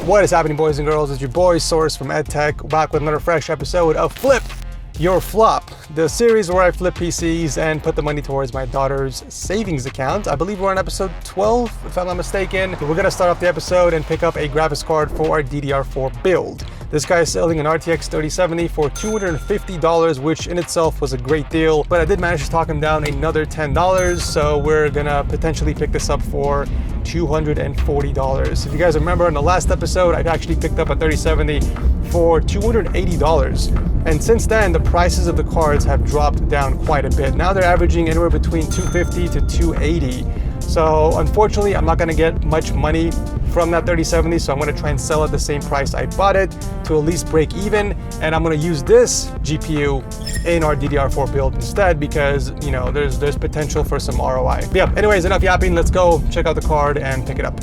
What is happening, boys and girls? It's your boy Source from EdTech, back with another fresh episode of Flip Your Flop, the series where I flip PCs and put the money towards my daughter's savings account. I believe we're on episode 12, if I'm not mistaken. We're gonna start off the episode and pick up a graphics card for our DDR4 build. This guy is selling an RTX 3070 for $250, which in itself was a great deal, but I did manage to talk him down another $10, so we're gonna potentially pick this up for $240. If you guys remember in the last episode, I'd actually picked up a 3070 for $280. And since then, the prices of the cards have dropped down quite a bit. Now they're averaging anywhere between $250 to $280. So unfortunately, I'm not gonna get much money from that 3070, so I'm gonna try and sell at the same price I bought it to at least break even. And I'm gonna use this GPU in our DDR4 build instead because, you know, there's potential for some ROI. But yeah, anyways, enough yapping. Let's go check out the card and pick it up.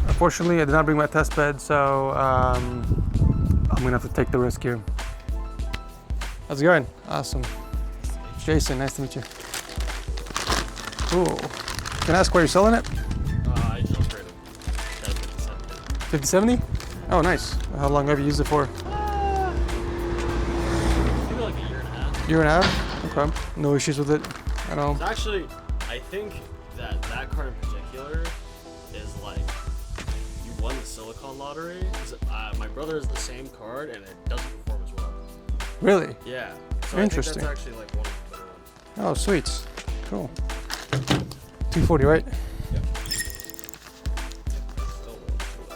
Unfortunately, I did not bring my test bed, so I'm gonna have to take the risk here. How's it going? Awesome. Jason, nice to meet you. Ooh. Can I ask where you're selling it? I just traded. 5070? Oh, nice. How long have you used it for? Maybe like a year and a half. Year and a half? Okay. No issues with it at all? It's actually, I think that card in particular is like, you won the silicon lottery. My brother has the same card and it doesn't perform as well. Really? Yeah. So interesting. I think that's actually like one of the better ones. Oh, sweet. Cool. 240, right? Yeah.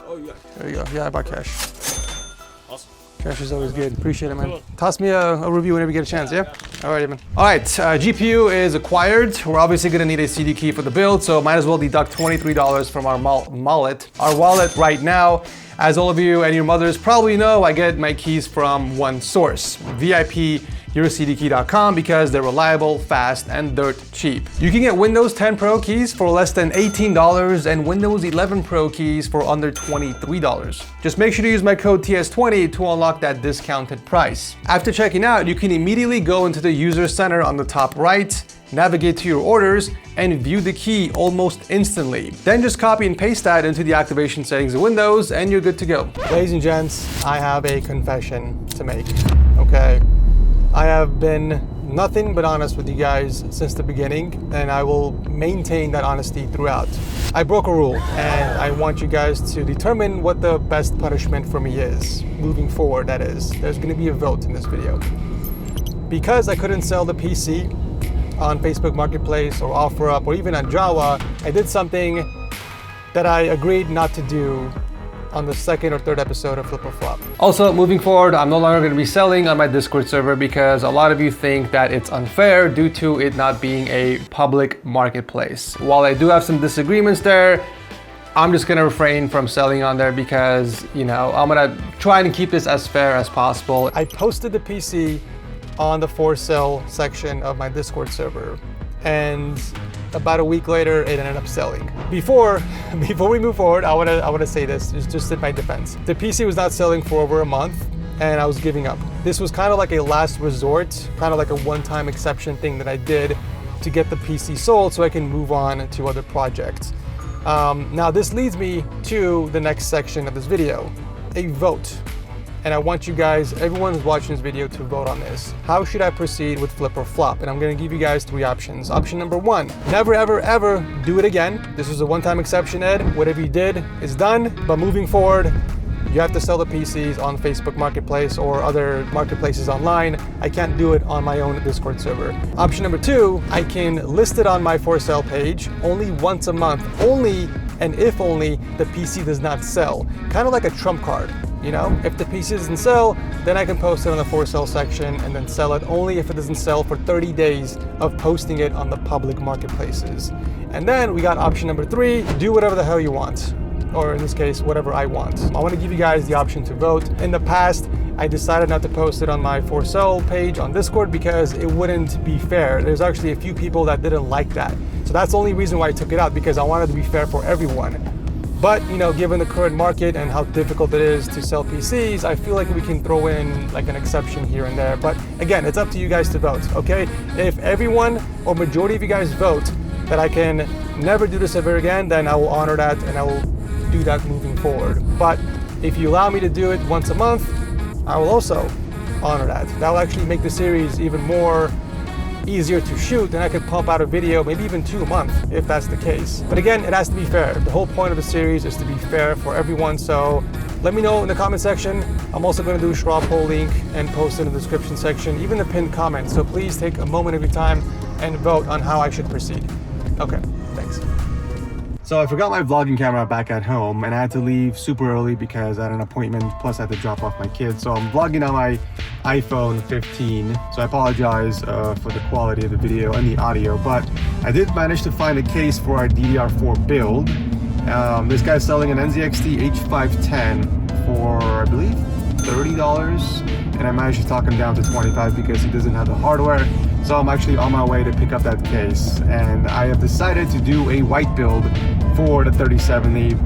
Oh, yeah. There you go. Yeah, I bought cash. Awesome. Cash is always good. Appreciate it, man. Cool. Toss me a review whenever you get a chance, yeah? All right, man. All right, GPU is acquired. We're obviously gonna need a CD key for the build, so might as well deduct $23 from our wallet right now. As all of you and your mothers probably know, I get my keys from one source, VIPEuroCDKey.com, because they're reliable, fast, and dirt cheap. You can get Windows 10 Pro keys for less than $18 and Windows 11 Pro keys for under $23. Just make sure to use my code TS20 to unlock that discounted price. After checking out, you can immediately go into the user center on the top right, navigate to your orders, and view the key almost instantly. Then just copy and paste that into the activation settings of Windows and you're good to go. Ladies and gents, I have a confession to make, okay? I have been nothing but honest with you guys since the beginning, and I will maintain that honesty throughout. I broke a rule, and I want you guys to determine what the best punishment for me is. Moving forward, that is. There's gonna be a vote in this video. Because I couldn't sell the PC on Facebook Marketplace or OfferUp or even on Java, I did something that I agreed not to do on the second or third episode of Flip or Flop. Also, moving forward, I'm no longer going to be selling on my Discord server because a lot of you think that it's unfair due to it not being a public marketplace. While I do have some disagreements there, I'm just going to refrain from selling on there because, you know, I'm going to try and keep this as fair as possible. I posted the PC on the for sale section of my Discord server, and about a week later it ended up selling. Before we move forward, I want to say this just in my defense. The PC was not selling for over a month and I was giving up. This was kind of like a last resort, kind of like a one-time exception thing that I did to get the PC sold so I can move on to other projects. Now this leads me to the next section of this video, a vote. And I want you guys, everyone who's watching this video, to vote on this. How should I proceed with Flip or Flop? And I'm gonna give you guys three options. Option number one, never, ever, ever do it again. This was a one-time exception, Ed. Whatever you did is done, but moving forward, you have to sell the PCs on Facebook Marketplace or other marketplaces online. I can't do it on my own Discord server. Option number two, I can list it on my for sale page only once a month, only and if only the PC does not sell. Kind of like a trump card. You know, if the PC doesn't sell, then I can post it on the for sale section and then sell it only if it doesn't sell for 30 days of posting it on the public marketplaces. And then we got option number three, do whatever the hell you want. Or in this case, whatever I want. I want to give you guys the option to vote. In the past, I decided not to post it on my for sale page on Discord because it wouldn't be fair. There's actually a few people that didn't like that. So that's the only reason why I took it out, because I wanted to be fair for everyone. But you know, given the current market and how difficult it is to sell PCs, I feel like we can throw in like an exception here and there. But again, it's up to you guys to vote, okay? If everyone or majority of you guys vote that I can never do this ever again, then I will honor that and I will do that moving forward. But if you allow me to do it once a month, I will also honor that. That will actually make the series even more easier to shoot, and I could pump out a video, maybe even 2 a month if that's the case. But again, it has to be fair. The whole point of the series is to be fair for everyone, so let me know in the comment section. I'm also going to do a straw poll link and post it in the description section, even the pinned comment. So please take a moment of your time and vote on how I should proceed. Okay, thanks. So I forgot my vlogging camera back at home and I had to leave super early because I had an appointment, plus I had to drop off my kids. So I'm vlogging on my iPhone 15. So I apologize for the quality of the video and the audio, but I did manage to find a case for our DDR4 build. This guy's selling an NZXT H510 for, I believe, $30. And I managed to talk him down to 25 because he doesn't have the hardware. So I'm actually on my way to pick up that case, and I have decided to do a white build for the 3070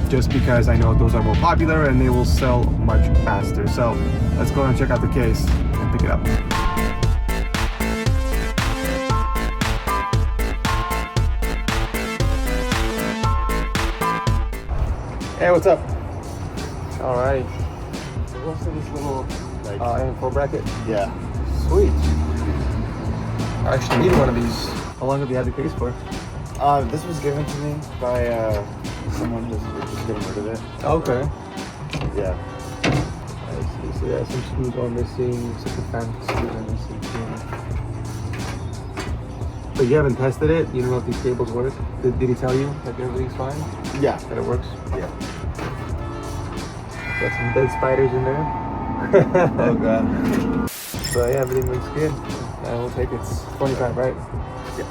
just because I know those are more popular and they will sell much faster. So let's go and check out the case and pick it up. Hey, what's up? All right. So what's in this little info bracket? Yeah. Sweet. I actually need one of these. How long have you had the case for? This was given to me by someone just getting rid of it. Okay. Yeah. I see. So yeah, some screws are missing, some fan screws are missing too. But you haven't tested it? You don't know if these cables work? Did he tell you that everything's fine? Yeah. That it works? Yeah. Got some dead spiders in there. Oh god. So yeah, everything looks good. We'll take it. It's 25, right? Yeah.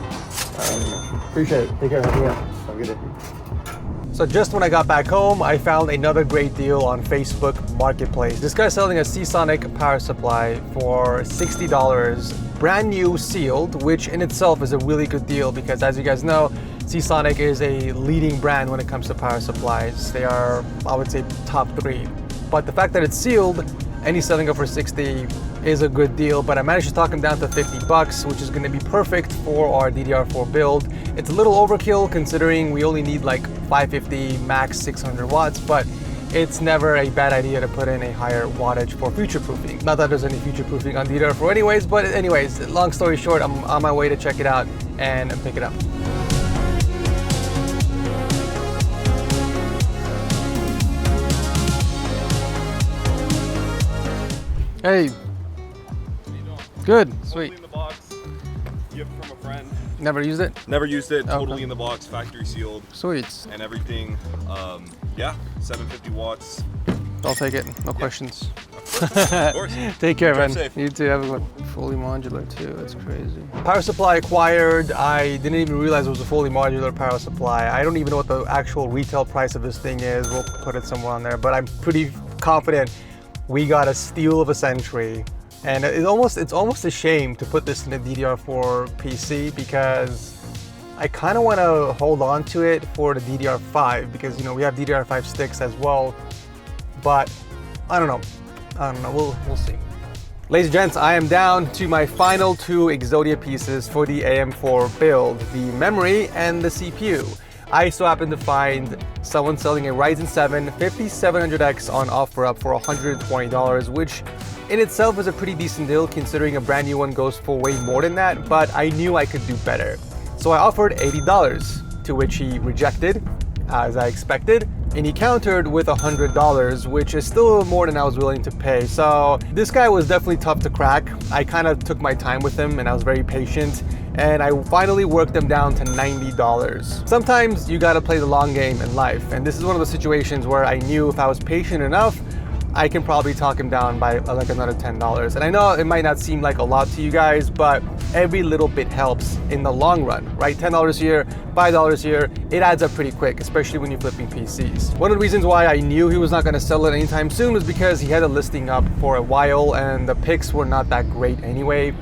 Appreciate it. Take care. Have a good one. Have a good day. So just when I got back home, I found another great deal on Facebook Marketplace. This guy's selling a Seasonic power supply for $60, brand new sealed, which in itself is a really good deal because as you guys know, Seasonic is a leading brand when it comes to power supplies. They are, I would say, top 3. But the fact that it's sealed and he's selling it for 60 is a good deal, but I managed to talk him down to 50 bucks, which is going to be perfect for our DDR4 build. It's a little overkill considering we only need like 550 max 600 watts, but it's never a bad idea to put in a higher wattage for future proofing. Not that there's any future proofing on DDR4 anyways, but anyways, long story short, I'm on my way to check it out and pick it up. Hey. Good, sweet. Totally in the box. Gift from a friend. Never used it? Never used it. Totally Okay. in the box, factory sealed, Sweet. and everything. Yeah, 750 watts. I'll take it, no questions. Of course. Take care, man. Drive safe. You too, have a good one. Fully modular too, that's crazy. Power supply acquired. I didn't even realize it was a fully modular power supply. I don't even know what the actual retail price of this thing is. We'll put it somewhere on there, but I'm pretty confident we got a steal of a century. And it's almost a shame to put this in a DDR4 PC because I kind of want to hold on to it for the DDR5 because, you know, we have DDR5 sticks as well, but I don't know, we'll see. Ladies and gents, I am down to my final 2 Exodia pieces for the AM4 build, the memory and the CPU. I so happen to find someone selling a Ryzen 7 5700X on OfferUp for $120, which in itself is a pretty decent deal considering a brand new one goes for way more than that, but I knew I could do better. So I offered $80, to which he rejected, as I expected, and he countered with $100, which is still more than I was willing to pay. So this guy was definitely tough to crack. I kind of took my time with him and I was very patient, and I finally worked them down to $90. Sometimes you gotta play the long game in life, and this is one of the situations where I knew if I was patient enough, I can probably talk him down by like another $10. And I know it might not seem like a lot to you guys, but every little bit helps in the long run, right? $10 here, $5 here, it adds up pretty quick, especially when you're flipping PCs. One of the reasons why I knew he was not gonna sell it anytime soon was because he had a listing up for a while and the pics were not that great anyway.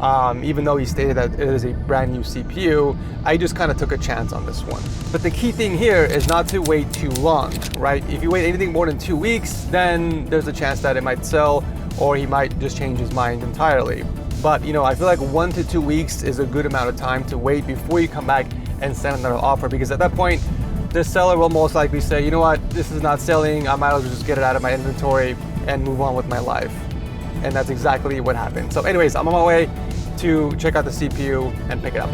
Even though he stated that it is a brand new CPU, I just kind of took a chance on this one. But the key thing here is not to wait too long, right? If you wait anything more than 2 weeks, then there's a chance that it might sell, or he might just change his mind entirely. But you know, I feel like 1 to 2 weeks is a good amount of time to wait before you come back and send another offer, because at that point, the seller will most likely say, you know what, this is not selling, I might as well just get it out of my inventory and move on with my life. And that's exactly what happened. So anyways, I'm on my way to check out the CPU and pick it up.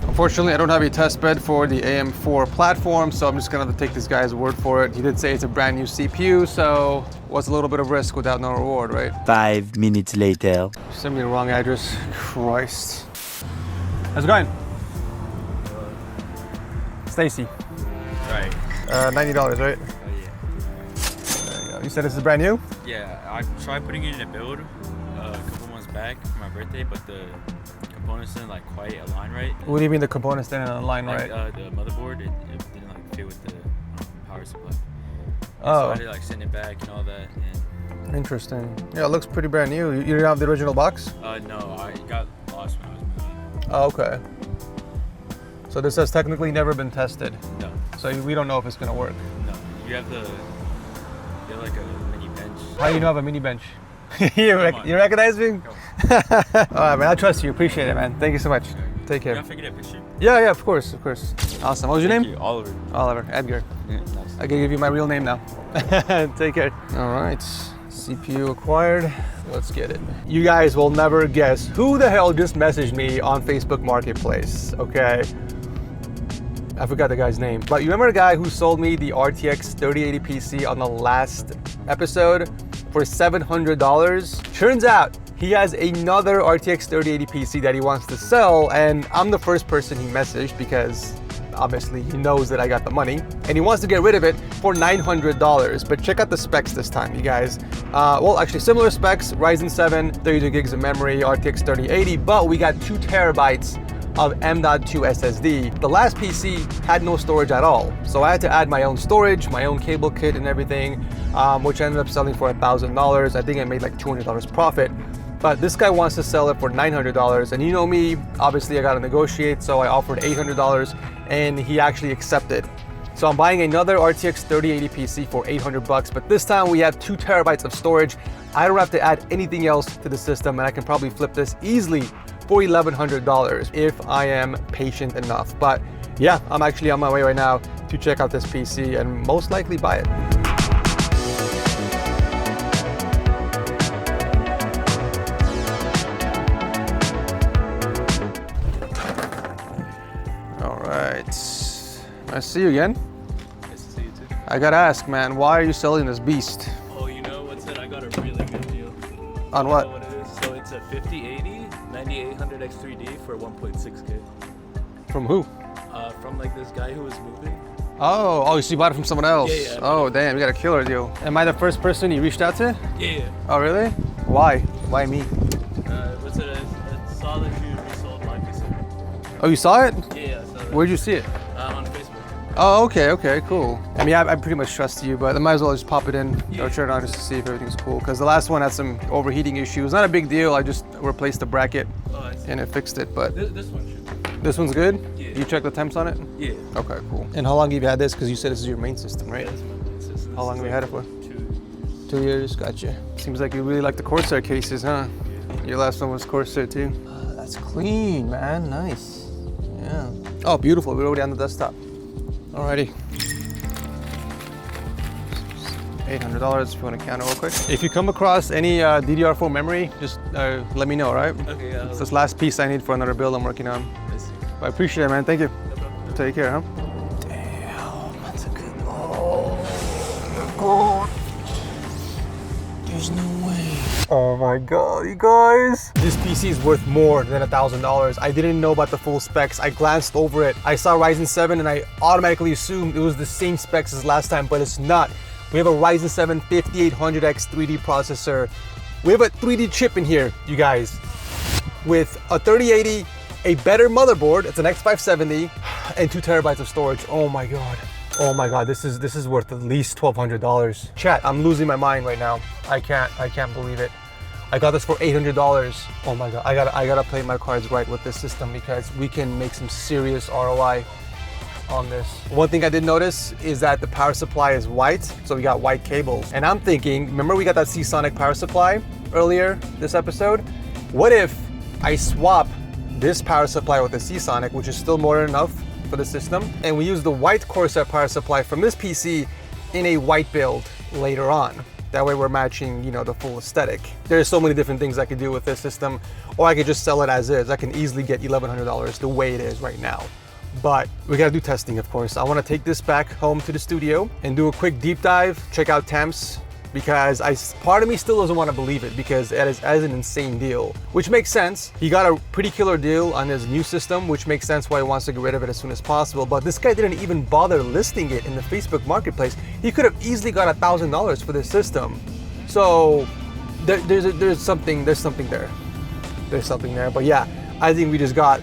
Unfortunately, I don't have a test bed for the AM4 platform, so I'm just gonna have to take this guy's word for it. He did say it's a brand new CPU, so what's a little bit of risk without no reward, right? 5 minutes later. Send me the wrong address. Christ. How's it going? Stacy. Right. $90, right? Oh, yeah. There you go. You said this is brand new? Yeah, I tried putting it in a build a couple months back for my birthday, but the components didn't like quite align right. What do you mean the components didn't align Like, right? the motherboard, it didn't like fit with the power supply. So I Oh, had to like send it back and all that. And interesting. Yeah, it looks pretty brand new. You didn't have the original box? no, I got lost when I was moving. Oh, okay. So this has technically never been tested. No, So we don't know if it's gonna work. no. You have like a mini bench. How do you know I have a mini bench? on. You recognize me? Come All right, man. I trust you. Appreciate it, man. Thank you so much. Take care. Can I get a picture? Yeah, of course, of course. Awesome. What was your Thank name? you, Oliver. Oliver. Edgar. Yeah, nice. I can give you my real name now. Take care. All right, CPU acquired. Let's get it. You guys will never guess who the hell just messaged me on Facebook Marketplace, okay? I forgot the guy's name. But you remember the guy who sold me the RTX 3080 PC on the last episode for $700? Turns out he has another RTX 3080 PC that he wants to sell, and I'm the first person he messaged because obviously he knows that I got the money, and he wants to get rid of it for $900. But check out the specs this time, you guys. Well, actually similar specs, Ryzen 7, 32 gigs of memory, RTX 3080, but we got 2 terabytes of M.2 SSD. The last PC had no storage at all, so I had to add my own storage, my own cable kit and everything, which ended up selling for $1,000. I think I made like $200 profit. But this guy wants to sell it for $900, and you know me, obviously I gotta negotiate, so I offered $800, and he actually accepted. So I'm buying another RTX 3080 PC for $800, but this time we have 2 terabytes of storage. I don't have to add anything else to the system, and I can probably flip this easily for $1,100 if I am patient enough. But yeah, I'm actually on my way right now to check out this PC and most likely buy it. All right, nice to see you again. Nice to see you too. I gotta ask, man, why are you selling this beast? Oh, you know what's it? I got a really good deal. On You what? know what it is? So it's a 5080 9800 X3D for 1.6K. From who? From like this guy who was moving. Oh, so you bought it from someone else? Yeah, yeah. Oh, damn, you got a killer deal. Am I the first person you reached out to? Yeah. Oh, really? Why? Why me? What's it? I saw that you resold my PC. Oh, you saw it? Yeah, I saw that. Where'd you see it? On Facebook. Oh, okay, cool. I mean, I pretty much trust you, but I might as well just pop it in Yeah. or turn it on just to see if everything's cool. Because the last one had some overheating issues. Not a big deal. I just replaced the bracket Oh, I see. and it fixed it. But This one should be. this one's good? Yeah. You checked the temps on it? Yeah. Okay, cool. And how long have you had this? Because you said this is your main system, right? Yeah, this is my main system. How long have you had it for? 2 years. 2 years, gotcha. Seems like you really like the Corsair cases, huh? Your last one was Corsair too. That's clean, man, nice. Yeah. Oh, beautiful, we're already on the desktop. Alrighty. $800 if you want to count it real quick. If you come across any DDR4 memory, just let me know, all right? Okay, yeah. It's this last piece I need for another build I'm working on. I see. But I appreciate it, man, thank you. No problem. Take care, huh? Damn, that's a good. Oh my god. There's no way. Oh my god, you guys. This PC is worth more than $1,000. I didn't know about the full specs. I glanced over it. I saw Ryzen 7 and I automatically assumed it was the same specs as last time, but it's not. We have a Ryzen 7 5800X 3D processor. We have a 3D chip in here, you guys, with a 3080, a better motherboard, it's an X570, and 2 terabytes of storage. Oh my god. Oh my God, this is worth at least $1,200. Chat, I'm losing my mind right now. I can't believe it. I got this for $800. Oh my God, I gotta play my cards right with this system because we can make some serious ROI on this. One thing I did notice is that the power supply is white, so we got white cables. And I'm thinking, remember we got that Seasonic power supply earlier this episode? What if I swap this power supply with the Seasonic, which is still more than enough for the system, and we use the white Corsair power supply from this PC in a white build later on? That way we're matching, you know, the full aesthetic. There's so many different things I could do with this system, or I could just sell it as is. I can easily get $1,100 the way it is right now. But we gotta do testing, of course. I wanna take this back home to the studio and do a quick deep dive, check out temps, because part of me still doesn't wanna believe it because it is an insane deal, which makes sense. He got a pretty killer deal on his new system, which makes sense why he wants to get rid of it as soon as possible. But this guy didn't even bother listing it in the Facebook marketplace. He could have easily got $1,000 for this system. So there's something there. There's something there. But yeah, I think we just got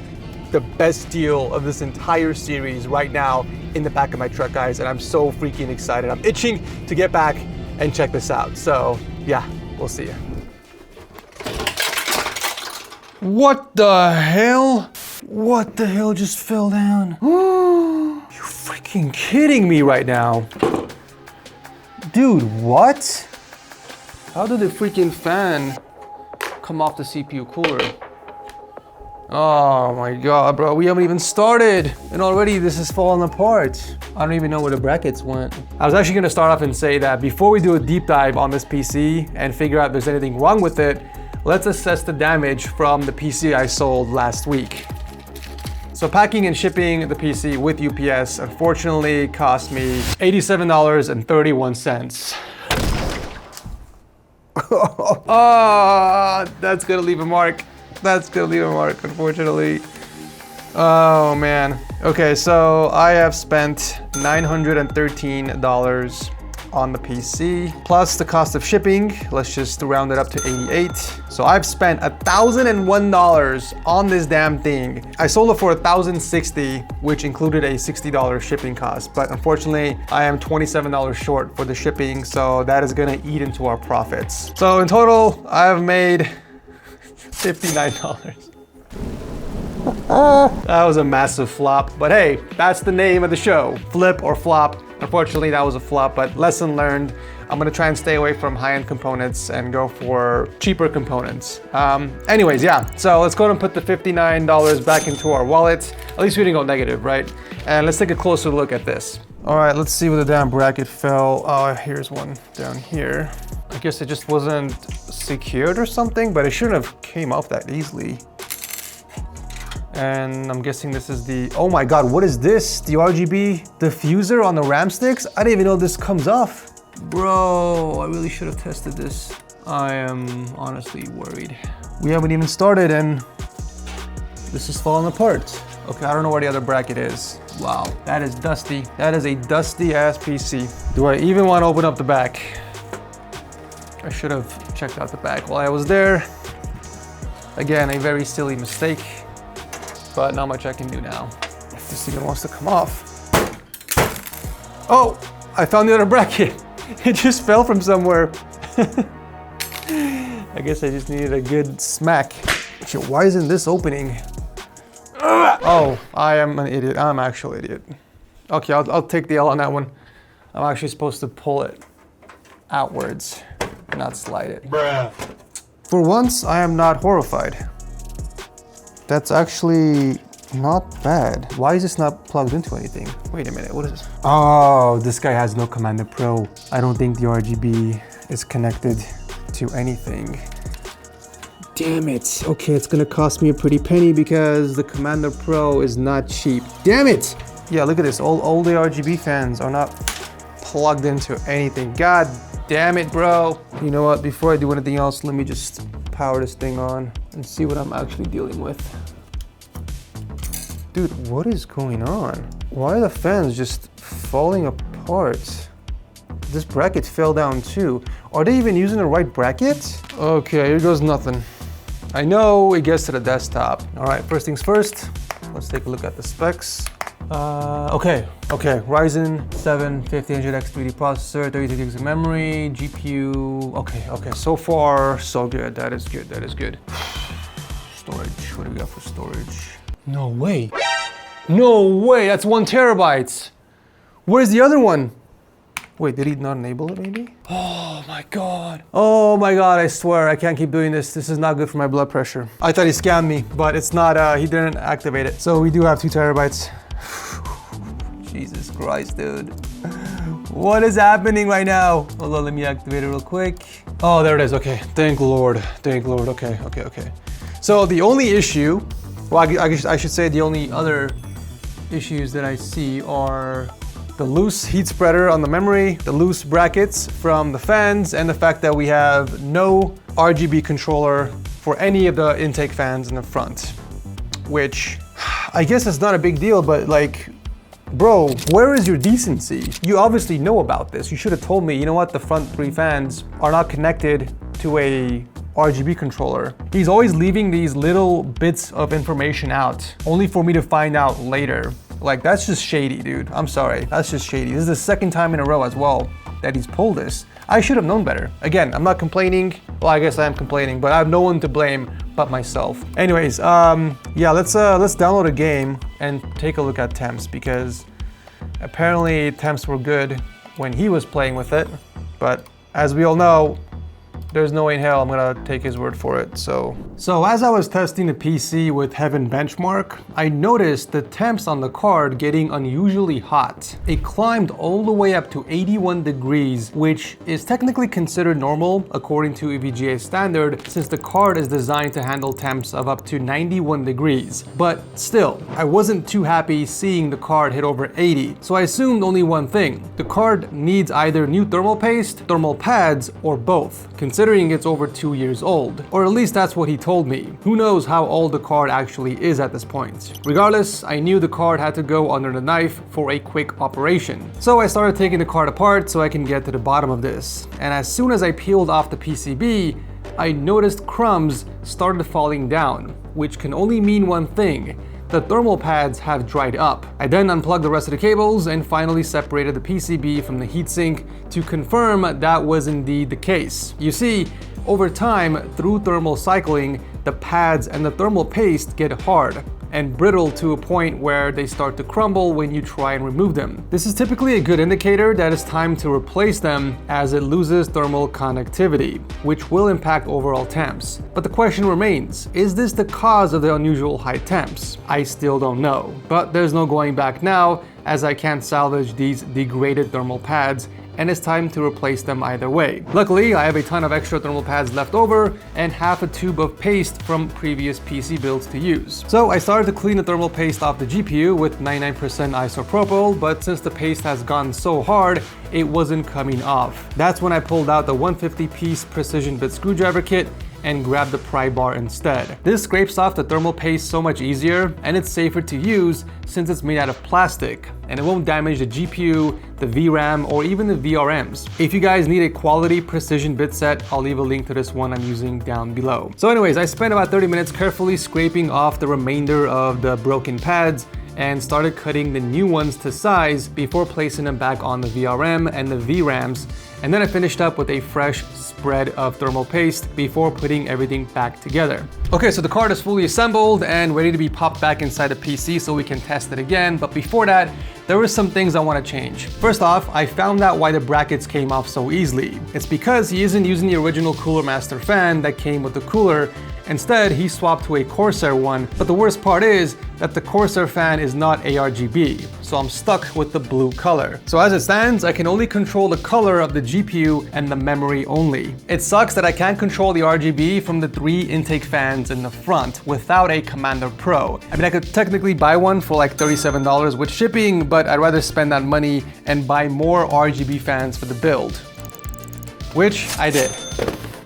the best deal of this entire series right now in the back of my truck, guys, and I'm so freaking excited. I'm itching to get back and check this out. So yeah, we'll see you. What the hell? What the hell just fell down? You freaking kidding me right now? Dude, what? How did the freaking fan come off the CPU cooler? Oh my God, bro, we haven't even started and already this is falling apart. I don't even know where the brackets went. I was actually gonna start off and say that before we do a deep dive on this PC and figure out if there's anything wrong with it, let's assess the damage from the PC I sold last week. So packing and shipping the PC with UPS unfortunately cost me $87.31. Oh, that's gonna leave a mark. That's gonna leave a mark, unfortunately. Oh man. Okay, so I have spent $913 on the PC, plus the cost of shipping. Let's just round it up to 88. So I've spent $1,001 on this damn thing. I sold it for $1,060, which included a $60 shipping cost. But unfortunately, I am $27 short for the shipping, so that is gonna eat into our profits. So in total, I've made $59. That was a massive flop, but hey, that's the name of the show, flip or flop. Unfortunately, that was a flop, but lesson learned. I'm gonna try and stay away from high-end components and go for cheaper components. Anyways, yeah, so let's go ahead and put the $59 back into our wallet. At least we didn't go negative, right? And let's take a closer look at this. All right, let's see where the damn bracket fell. Oh, here's one down here. I guess it just wasn't secured or something, but it shouldn't have came off that easily. And I'm guessing this is the, oh my God, what is this? The RGB diffuser on the RAM sticks? I didn't even know this comes off. Bro, I really should have tested this. I am honestly worried. We haven't even started and this is falling apart. Okay, I don't know where the other bracket is. Wow, that is dusty. That is a dusty ass PC. Do I even want to open up the back? I should have checked out the back while I was there. Again, a very silly mistake, but not much I can do now. If this even wants to come off. Oh, I found the other bracket. It just fell from somewhere. I guess I just needed a good smack. Shit, why isn't this opening? Oh, I am an idiot. I'm an actual idiot. Okay, I'll take the L on that one. I'm actually supposed to pull it outwards, not slide it. Bruh. For once, I am not horrified. That's actually not bad. Why is this not plugged into anything? Wait a minute, what is this? Oh, this guy has no Commander Pro. I don't think the RGB is connected to anything. Damn it. Okay, it's gonna cost me a pretty penny because the Commander Pro is not cheap. Damn it! Yeah, look at this. All the RGB fans are not plugged into anything. God damn it, bro. You know what? Before I do anything else, let me just power this thing on and see what I'm actually dealing with. Dude, what is going on? Why are the fans just falling apart? This bracket fell down too. Are they even using the right bracket? Okay, here goes nothing. I know it gets to the desktop. All right, first things first, let's take a look at the specs. Okay, Ryzen 7 5000X 3D processor, 32 gigs of memory, GPU. Okay, so far so good. That is good. Storage, what do we got for storage? No way, that's 1 terabyte. Where's the other one? Wait, did he not enable it maybe? Oh my god, I swear, I can't keep doing this. This is not good for my blood pressure. I thought he scammed me, but it's not, he didn't activate it. So we do have 2 terabytes. Jesus Christ, dude. What is happening right now? Hold on, let me activate it real quick. Oh, there it is, okay. Thank Lord, okay. So the only issue, well, I should say the only other issues that I see are the loose heat spreader on the memory, the loose brackets from the fans, and the fact that we have no RGB controller for any of the intake fans in the front, which I guess is not a big deal, but like, bro, where is your decency? You obviously know about this. You should have told me, you know what, the front 3 fans are not connected to a RGB controller. He's always leaving these little bits of information out, only for me to find out later. Like, that's just shady, dude. I'm sorry, that's just shady. This is the 2nd time in a row as well that he's pulled this. I should have known better. Again, I'm not complaining. Well, I guess I am complaining, but I have no one to blame but myself. Anyways, yeah, let's download a game and take a look at temps, because apparently temps were good when he was playing with it, but as we all know, there's no way in hell I'm gonna take his word for it. So as I was testing the PC with Heaven Benchmark, I noticed the temps on the card getting unusually hot. It climbed all the way up to 81 degrees, which is technically considered normal according to EVGA standard, since the card is designed to handle temps of up to 91 degrees. But still, I wasn't too happy seeing the card hit over 80, so I assumed only one thing. The card needs either new thermal paste, thermal pads, or both, considering it's over 2 years old. Or at least that's what he told me. Who knows how old the card actually is at this point. Regardless, I knew the card had to go under the knife for a quick operation. So I started taking the card apart so I can get to the bottom of this. And as soon as I peeled off the PCB, I noticed crumbs started falling down, which can only mean one thing: the thermal pads have dried up. I then unplugged the rest of the cables and finally separated the PCB from the heatsink to confirm that was indeed the case. You see, over time, through thermal cycling, the pads and the thermal paste get hard and brittle to a point where they start to crumble when you try and remove them. This is typically a good indicator that it's time to replace them, as it loses thermal conductivity, which will impact overall temps. But the question remains, is this the cause of the unusual high temps? I still don't know, but there's no going back now, as I can't salvage these degraded thermal pads, and it's time to replace them either way. Luckily, I have a ton of extra thermal pads left over and half a tube of paste from previous PC builds to use. So I started to clean the thermal paste off the GPU with 99% isopropyl, but since the paste has gone so hard, it wasn't coming off. That's when I pulled out the 150-piece precision bit screwdriver kit and grab the pry bar instead. This scrapes off the thermal paste so much easier, and it's safer to use since it's made out of plastic, and it won't damage the GPU, the VRAM, or even the VRMs. If you guys need a quality precision bit set, I'll leave a link to this one I'm using down below. So anyways, I spent about 30 minutes carefully scraping off the remainder of the broken pads and started cutting the new ones to size before placing them back on the VRM and the VRAMs, and then I finished up with a fresh spread of thermal paste before putting everything back together. Okay, so the card is fully assembled and ready to be popped back inside the PC so we can test it again, but before that, there were some things I want to change. First off, I found out why the brackets came off so easily. It's because he isn't using the original Cooler Master fan that came with the cooler. Instead, he swapped to a Corsair one, but the worst part is that the Corsair fan is not ARGB, so I'm stuck with the blue color. So as it stands, I can only control the color of the GPU and the memory only. It sucks that I can't control the RGB from the 3 intake fans in the front without a Commander Pro. I mean, I could technically buy one for like $37 with shipping, but I'd rather spend that money and buy more RGB fans for the build, which I did.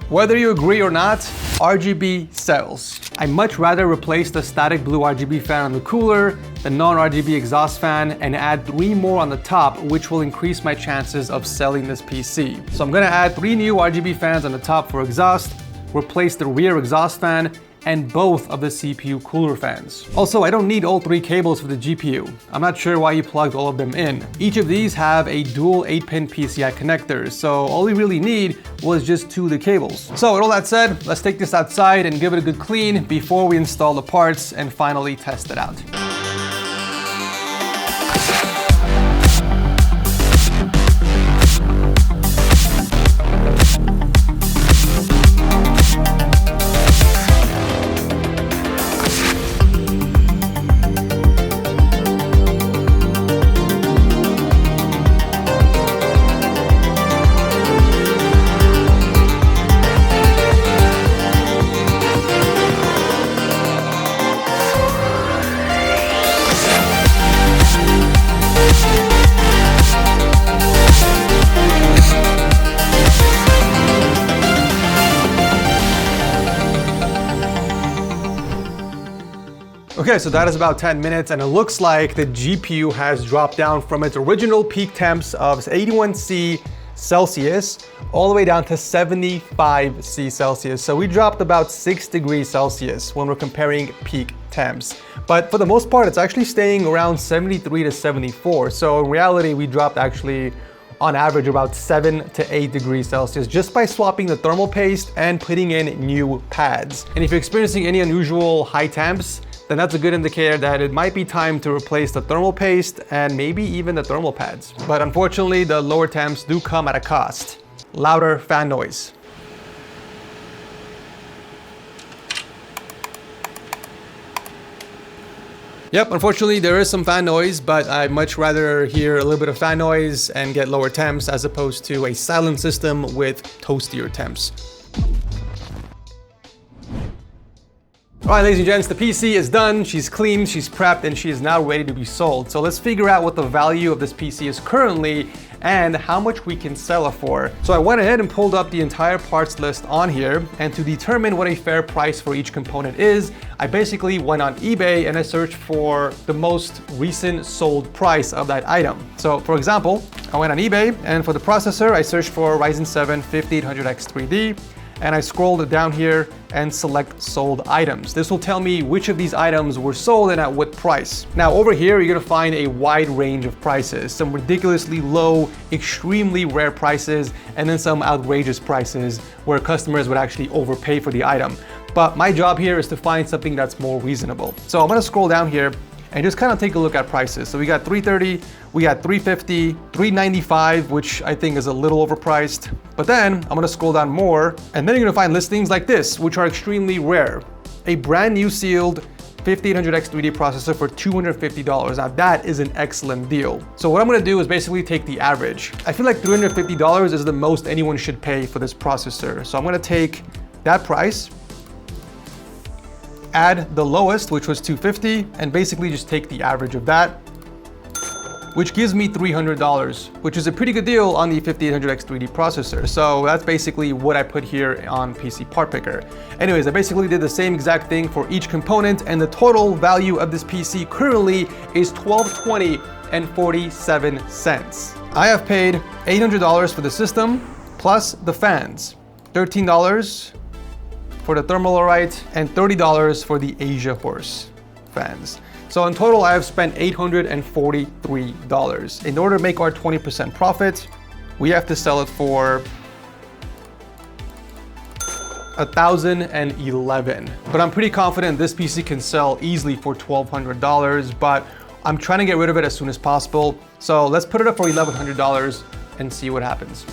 Whether you agree or not, RGB sells. I much rather replace the static blue RGB fan on the cooler, the non-RGB exhaust fan, and add 3 more on the top, which will increase my chances of selling this PC. So I'm gonna add 3 new RGB fans on the top for exhaust, replace the rear exhaust fan, and both of the CPU cooler fans. Also, I don't need all 3 cables for the GPU. I'm not sure why you plugged all of them in. Each of these have a dual 8-pin PCI connector, so all we really need was just 2 of the cables. So with all that said, let's take this outside and give it a good clean before we install the parts and finally test it out. Okay, so that is about 10 minutes and it looks like the GPU has dropped down from its original peak temps of 81 C Celsius all the way down to 75 C Celsius. So we dropped about 6 degrees Celsius when we're comparing peak temps. But for the most part, it's actually staying around 73 to 74. So in reality, we dropped actually on average about 7 to 8 degrees Celsius just by swapping the thermal paste and putting in new pads. And if you're experiencing any unusual high temps, then that's a good indicator that it might be time to replace the thermal paste and maybe even the thermal pads. But unfortunately, the lower temps do come at a cost. Louder fan noise. Yep, unfortunately there is some fan noise, but I'd much rather hear a little bit of fan noise and get lower temps as opposed to a silent system with toastier temps. All right, ladies and gents, the PC is done, she's cleaned, she's prepped, and she is now ready to be sold. So let's figure out what the value of this PC is currently and how much we can sell it for. So I went ahead and pulled up the entire parts list on here, and to determine what a fair price for each component is, I basically went on eBay and I searched for the most recent sold price of that item. So for example, I went on eBay and for the processor, I searched for Ryzen 7 5800X3D, and I scrolled down here and select sold items. This will tell me which of these items were sold and at what price. Now over here, you're gonna find a wide range of prices, some ridiculously low, extremely rare prices, and then some outrageous prices where customers would actually overpay for the item. But my job here is to find something that's more reasonable. So I'm gonna scroll down here and just kind of take a look at prices. So we got 330, we got 350, 395, which I think is a little overpriced. But then I'm gonna scroll down more, and then you're gonna find listings like this, which are extremely rare. A brand new sealed 5800X3D processor for $250. Now that is an excellent deal. So what I'm gonna do is basically take the average. I feel like $350 is the most anyone should pay for this processor. So I'm gonna take that price, add the lowest, which was $250, and basically just take the average of that, which gives me $300, which is a pretty good deal on the 5800X3D processor. So that's basically what I put here on PC Part Picker. Anyways, I basically did the same exact thing for each component, and the total value of this PC currently is $1,220.47. I have paid $800 for the system, plus the fans, $13 for the Thermalorite, and $30 for the Asia Horse fans. So in total, I have spent $843. In order to make our 20% profit, we have to sell it for $1,011. But I'm pretty confident this PC can sell easily for $1,200, but I'm trying to get rid of it as soon as possible. So let's put it up for $1,100 and see what happens.